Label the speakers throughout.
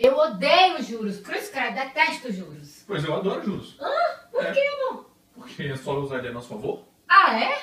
Speaker 1: Eu odeio juros. Cruz credo, detesto juros.
Speaker 2: Pois eu adoro juros.
Speaker 1: Por que, amor?
Speaker 2: Porque é só usar ele a nosso favor.
Speaker 1: Ah, é?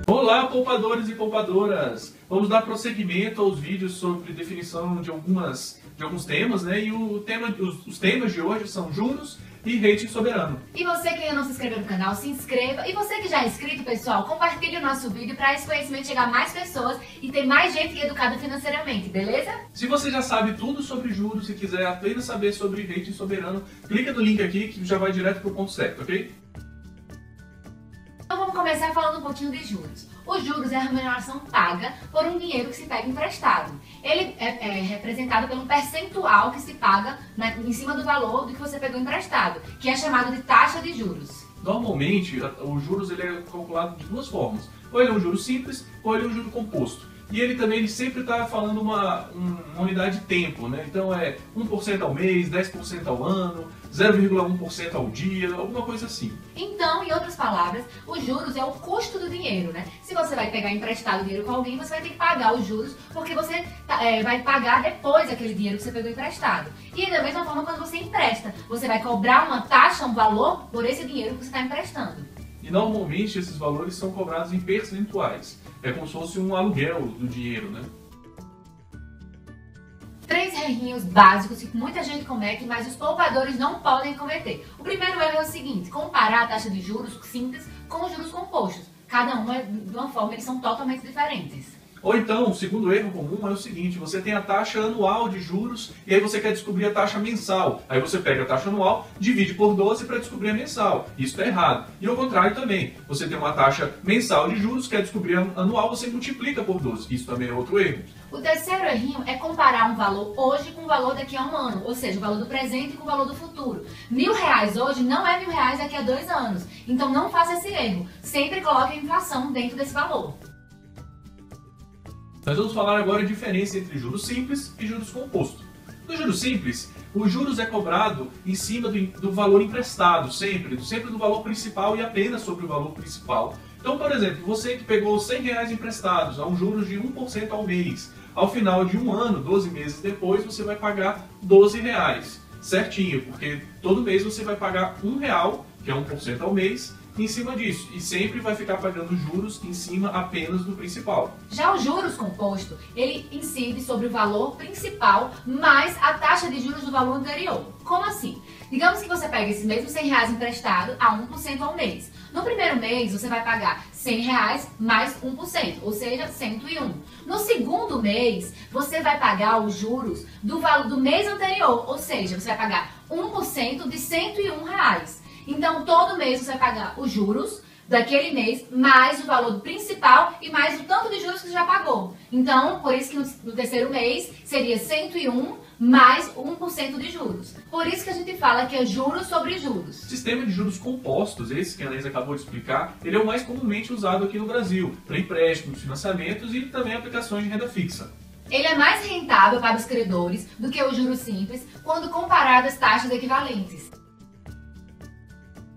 Speaker 2: Olá, poupadores e poupadoras! Vamos dar prosseguimento aos vídeos sobre definição de alguns temas, né? E os temas de hoje são juros e rating soberano.
Speaker 1: E você que ainda não se inscreveu no canal, se inscreva. E você que já é inscrito, pessoal, compartilhe o nosso vídeo para esse conhecimento chegar a mais pessoas e ter mais gente educada financeiramente, beleza?
Speaker 2: Se você já sabe tudo sobre juros e quiser apenas saber sobre rating soberano, clica no link aqui que já vai direto para o ponto certo, ok?
Speaker 1: Então vamos começar falando um pouquinho de juros. Os juros é a remuneração paga por um dinheiro que se pega emprestado. Ele é representado pelo percentual que se paga em cima do valor do que você pegou emprestado, que é chamado de taxa de juros.
Speaker 2: Normalmente, os juros ele é calculado de duas formas. Ou ele é um juro simples, ou ele é um juro composto. E ele sempre está falando uma unidade de tempo, né? Então é 1% ao mês, 10% ao ano, 0,1% ao dia, alguma coisa assim.
Speaker 1: Então, em outras palavras, os juros é o custo do dinheiro, né? Se você vai pegar emprestado dinheiro com alguém, você vai ter que pagar os juros, porque você vai pagar depois aquele dinheiro que você pegou emprestado. E da mesma forma, quando você empresta, você vai cobrar uma taxa, um valor, por esse dinheiro que você está emprestando.
Speaker 2: E normalmente esses valores são cobrados em percentuais. É como se fosse um aluguel do dinheiro, né?
Speaker 1: 3 errinhos básicos que muita gente comete, mas os poupadores não podem cometer. O primeiro erro é o seguinte: comparar a taxa de juros simples com os juros compostos. Cada um é de uma forma, eles são totalmente diferentes.
Speaker 2: Ou então, o segundo erro comum é o seguinte: você tem a taxa anual de juros e aí você quer descobrir a taxa mensal. Aí você pega a taxa anual, divide por 12 para descobrir a mensal. Isso está errado. E ao contrário também, você tem uma taxa mensal de juros, quer descobrir a anual, você multiplica por 12. Isso também é outro erro.
Speaker 1: O terceiro errinho é comparar um valor hoje com o valor daqui a um ano, ou seja, o valor do presente com o valor do futuro. R$1.000 hoje não é R$1.000 daqui a 2 anos. Então não faça esse erro. Sempre coloque a inflação dentro desse valor.
Speaker 2: Nós vamos falar agora a diferença entre juros simples e juros compostos. No juros simples, os juros é cobrado em cima do valor emprestado, sempre do valor principal e apenas sobre o valor principal. Então, por exemplo, você que pegou R$100 emprestados a um juros de 1% ao mês, ao final de um ano, 12 meses depois, você vai pagar R$12, certinho, porque todo mês você vai pagar R$1, que é 1% ao mês, em cima disso, e sempre vai ficar pagando juros em cima apenas do principal.
Speaker 1: Já o juros composto, ele incide sobre o valor principal mais a taxa de juros do valor anterior. Como assim? Digamos que você pega esses mesmos R$100 emprestado a 1% ao mês. No primeiro mês, você vai pagar R$100 mais 1%, ou seja, 101. No segundo mês, você vai pagar os juros do valor do mês anterior, ou seja, você vai pagar 1% de R$101. Então, todo mês você vai pagar os juros daquele mês, mais o valor do principal e mais o tanto de juros que você já pagou. Então, por isso que no terceiro mês seria 101 mais 1% de juros. Por isso que a gente fala que é juros sobre juros.
Speaker 2: O sistema de juros compostos, esse que a Anaís acabou de explicar, ele é o mais comumente usado aqui no Brasil, para empréstimos, financiamentos e também aplicações de renda fixa.
Speaker 1: Ele é mais rentável para os credores do que o juros simples quando comparado às taxas equivalentes.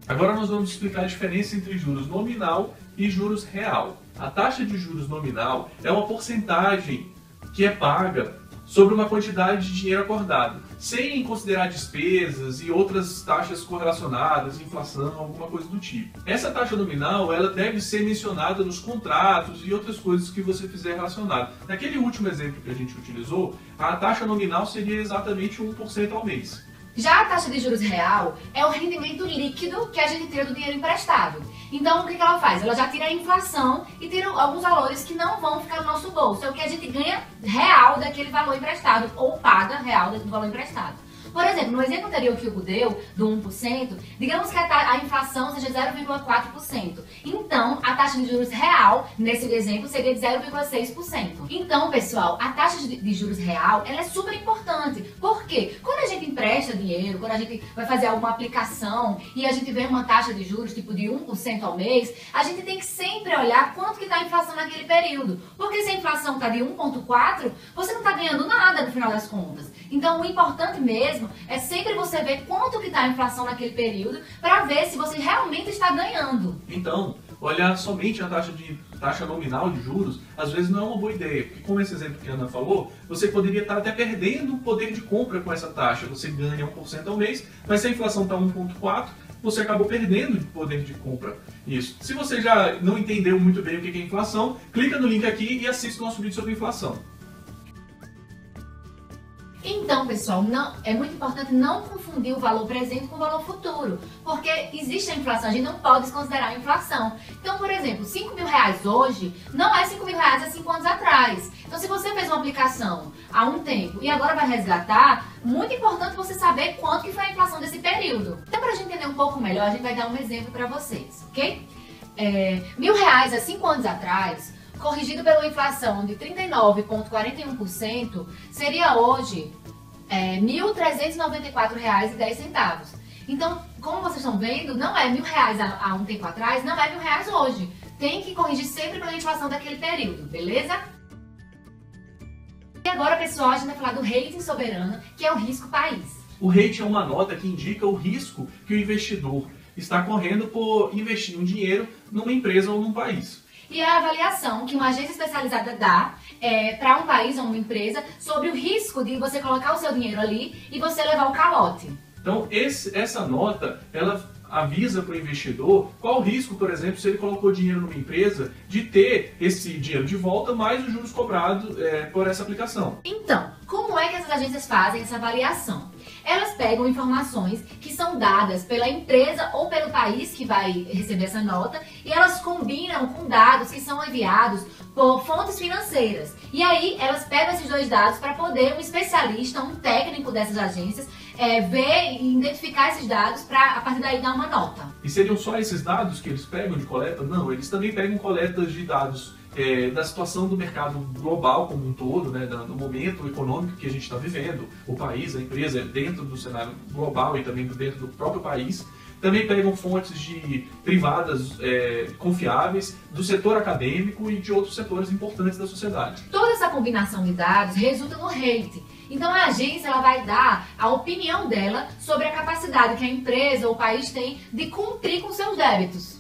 Speaker 2: Agora nós vamos explicar a diferença entre juros nominal e juros real. A taxa de juros nominal é uma porcentagem que é paga sobre uma quantidade de dinheiro acordado, sem considerar despesas e outras taxas correlacionadas, inflação, alguma coisa do tipo. Essa taxa nominal ela deve ser mencionada nos contratos e outras coisas que você fizer relacionado. Naquele último exemplo que a gente utilizou, a taxa nominal seria exatamente 1% ao mês.
Speaker 1: Já a taxa de juros real é o rendimento líquido que a gente tira do dinheiro emprestado. Então, o que ela faz? Ela já tira a inflação e tira alguns valores que não vão ficar no nosso bolso. É o que a gente ganha real daquele valor emprestado, ou paga real do valor emprestado. Por exemplo, no exemplo anterior que o deu, do 1%, digamos que a inflação seja 0,4%. Então, a taxa de juros real, nesse exemplo, seria de 0,6%. Então, pessoal, a taxa de juros real, ela é super importante. Por quê? Quando a gente empresta dinheiro, quando a gente vai fazer alguma aplicação e a gente vê uma taxa de juros tipo de 1% ao mês, a gente tem que sempre olhar quanto que está a inflação naquele período. Porque se a inflação está de 1,4%, você não está ganhando nada no final das contas. Então, o importante mesmo mesmo. É sempre você ver quanto que está a inflação naquele período para ver se você realmente está ganhando.
Speaker 2: Então, olhar somente a taxa nominal de juros, às vezes não é uma boa ideia, porque como esse exemplo que a Ana falou, você poderia estar até perdendo o poder de compra com essa taxa. Você ganha 1% ao mês, mas se a inflação está 1,4%, você acabou perdendo o poder de compra. Isso. Se você já não entendeu muito bem o que é inflação, clica no link aqui e assista o nosso vídeo sobre inflação.
Speaker 1: Então, pessoal, é muito importante não confundir o valor presente com o valor futuro, porque existe a inflação, a gente não pode desconsiderar a inflação. Então, por exemplo, 5 mil reais hoje não é 5 mil reais há 5 anos atrás. Então, se você fez uma aplicação há um tempo e agora vai resgatar, muito importante você saber quanto que foi a inflação desse período. Então, para a gente entender um pouco melhor, a gente vai dar um exemplo para vocês, ok? R$1.000 há 5 anos atrás, corrigido pela inflação de 39,41%, seria hoje R$1.394,10. Então, como vocês estão vendo, não é R$1.000 há um tempo atrás, não é R$1.000 hoje. Tem que corrigir sempre pela inflação daquele período, beleza? E agora, pessoal, a gente vai falar do rating soberano, que é o risco país.
Speaker 2: O rating é uma nota que indica o risco que o investidor está correndo por investir um dinheiro numa empresa ou num país.
Speaker 1: E é a avaliação que uma agência especializada dá para um país ou uma empresa sobre o risco de você colocar o seu dinheiro ali e você levar o calote.
Speaker 2: Então, essa nota, ela avisa para o investidor qual o risco, por exemplo, se ele colocou dinheiro numa empresa, de ter esse dinheiro de volta, mais os juros cobrados por essa aplicação.
Speaker 1: Então, como é que essas agências fazem essa avaliação? Elas pegam informações que são dadas pela empresa ou pelo país que vai receber essa nota e elas combinam com dados que são enviados por fontes financeiras. E aí elas pegam esses dois dados para poder um especialista, um técnico dessas agências, ver e identificar esses dados para a partir daí dar uma nota.
Speaker 2: E seriam só esses dados que eles pegam de coleta? Não, eles também pegam coletas de dados da situação do mercado global como um todo, né, do momento econômico que a gente está vivendo, o país, a empresa, dentro do cenário global e também dentro do próprio país. Também pegam fontes privadas confiáveis, do setor acadêmico e de outros setores importantes da sociedade.
Speaker 1: Toda essa combinação de dados resulta no rating. Então a agência ela vai dar a opinião dela sobre a capacidade que a empresa ou o país tem de cumprir com seus débitos.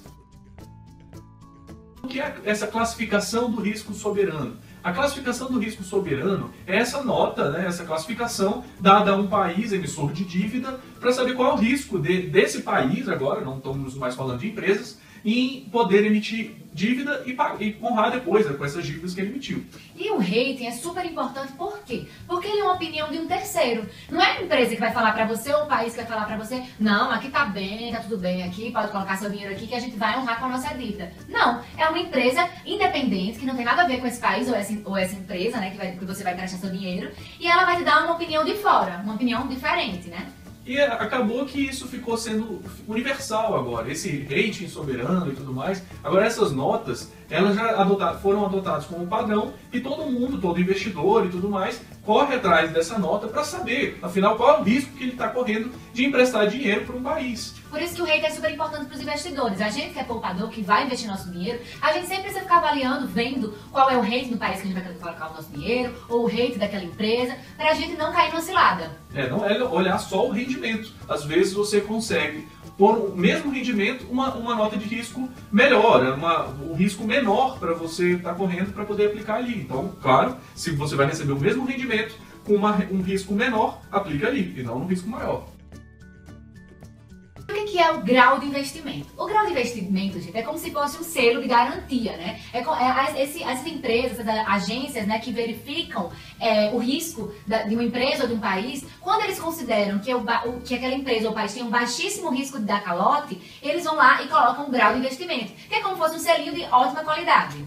Speaker 2: O que é essa classificação do risco soberano? A classificação do risco soberano é essa nota, né, essa classificação dada a um país emissor de dívida para saber qual é o risco desse país, agora não estamos mais falando de empresas, em poder emitir dívida e honrar depois com essas dívidas que ele emitiu.
Speaker 1: E o rating é super importante, por quê? Porque ele é uma opinião de um terceiro. Não é a empresa que vai falar pra você ou o país que vai falar pra você, não, aqui tá bem, tá tudo bem aqui, pode colocar seu dinheiro aqui que a gente vai honrar com a nossa dívida. Não, é uma empresa independente que não tem nada a ver com esse país ou essa empresa, né, que você vai prestar seu dinheiro, e ela vai te dar uma opinião de fora, uma opinião diferente, né?
Speaker 2: E acabou que isso ficou sendo universal agora, esse rating soberano e tudo mais. Agora essas notas, elas já foram adotadas como padrão e todo mundo, todo investidor e tudo mais, corre atrás dessa nota para saber, afinal, qual é o risco que ele está correndo de emprestar dinheiro para um país.
Speaker 1: Por isso que o rating é super importante para os investidores. A gente que é poupador, que vai investir nosso dinheiro, a gente sempre precisa ficar avaliando, vendo qual é o rating do país que a gente vai colocar o nosso dinheiro, ou o rating daquela empresa, para a gente não cair numa cilada.
Speaker 2: Não é olhar só o rendimento. Às vezes você consegue, por o mesmo rendimento, uma nota de risco melhor, um risco menor para você estar correndo para poder aplicar ali. Então, claro, se você vai receber o mesmo rendimento com um risco menor, aplica ali, e não no risco maior.
Speaker 1: O que é o grau de investimento? O grau de investimento, gente, é como se fosse um selo de garantia, né? Essas empresas, essas agências, né, que verificam o risco de uma empresa ou de um país, quando eles consideram que aquela empresa ou país tem um baixíssimo risco de dar calote, eles vão lá e colocam um grau de investimento, que é como se fosse um selinho de ótima qualidade.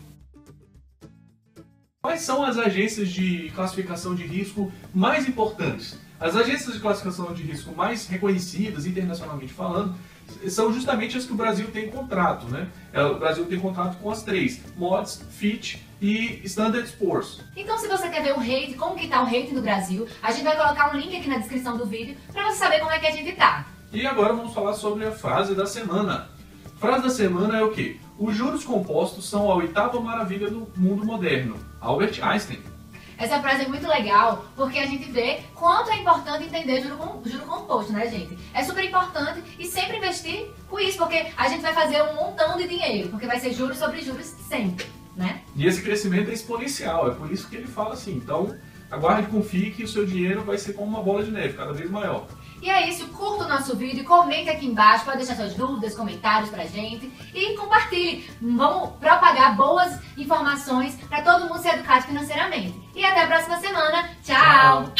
Speaker 2: Quais são as agências de classificação de risco mais importantes? As agências de classificação de risco mais reconhecidas, internacionalmente falando, são justamente as que o Brasil tem contrato, né? O Brasil tem contrato com as três, Moody's, Fitch e Standard & Poor's.
Speaker 1: Então, se você quer ver o rating, como que tá o rating do Brasil, a gente vai colocar um link aqui na descrição do vídeo para você saber como é que a gente tá.
Speaker 2: E agora vamos falar sobre a frase da semana. A frase da semana é o quê? Os juros compostos são a oitava maravilha do mundo moderno. Albert Einstein.
Speaker 1: Essa frase é muito legal porque a gente vê quanto é importante entender juro composto, né, gente? É super importante e sempre investir com isso, porque a gente vai fazer um montão de dinheiro, porque vai ser juros sobre juros sempre, né?
Speaker 2: E esse crescimento é exponencial, é por isso que ele fala assim. Então, aguarde e confie que o seu dinheiro vai ser como uma bola de neve, cada vez maior.
Speaker 1: E é isso, curta o nosso vídeo, comente aqui embaixo, pode deixar suas dúvidas, comentários pra gente e compartilhe. Vamos propagar boas informações para todo mundo se educar financeiramente. E até a próxima semana. Tchau.